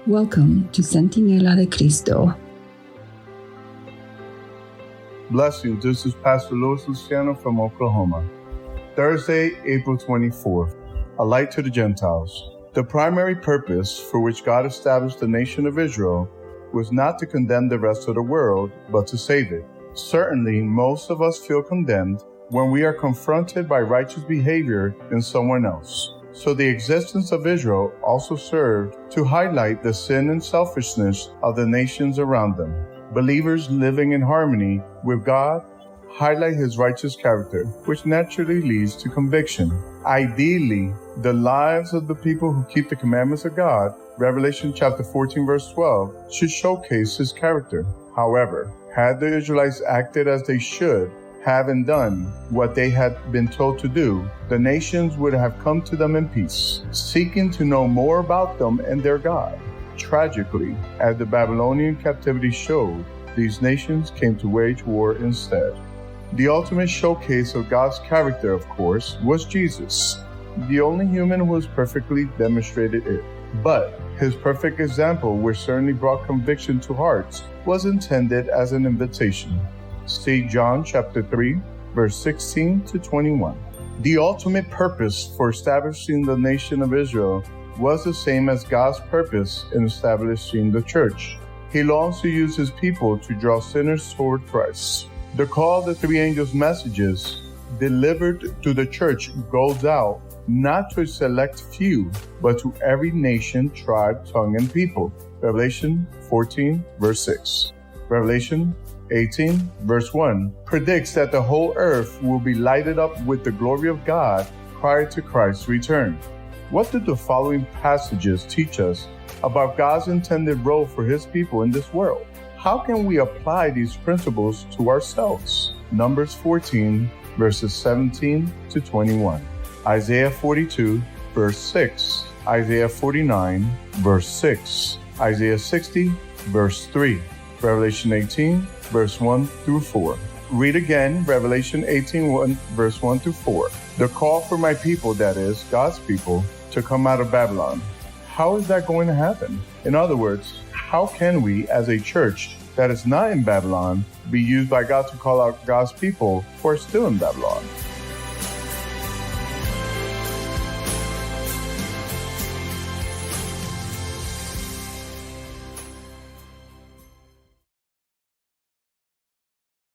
Welcome to Centinela de Cristo. Blessings, this is Pastor Louis Luciano from Oklahoma. Thursday, April 24th, a light to the Gentiles. The primary purpose for which God established the nation of Israel was not to condemn the rest of the world, but to save it. Certainly, most of us feel condemned when we are confronted by righteous behavior in someone else. So the existence of Israel also served to highlight the sin and selfishness of the nations around them. Believers living in harmony with God highlight his righteous character, which naturally leads to conviction. Ideally, the lives of the people who keep the commandments of God, Revelation chapter 14, verse 12, should showcase his character. However, had the Israelites acted as they should have and done what they had been told to do, the nations would have come to them in peace, seeking to know more about them and their God. Tragically, as the Babylonian captivity showed, these nations came to wage war instead. The ultimate showcase of God's character, of course, was Jesus, the only human who has perfectly demonstrated it. But his perfect example, which certainly brought conviction to hearts, was intended as an invitation. See John chapter 3, verse 16 to 21. The ultimate purpose for establishing the nation of Israel was the same as God's purpose in establishing the church. He longs to use his people to draw sinners toward Christ. The call of the three angels' messages delivered to the church goes out not to a select few, but to every nation, tribe, tongue, and people. Revelation 14, verse 6. Revelation 18, verse 1 predicts that the whole earth will be lighted up with the glory of God prior to Christ's return. What do the following passages teach us about God's intended role for his people in this world? How can we apply these principles to ourselves? Numbers 14, verses 17 to 21. Isaiah 42, verse 6. Isaiah 49, verse 6. Isaiah 60, verse 3. Revelation 18, verse 1 through 4. Read again, Revelation 18, verse 1 through 4. The call for my people, that is, God's people, to come out of Babylon. How is that going to happen? In other words, how can we, as a church that is not in Babylon, be used by God to call out God's people who are still in Babylon?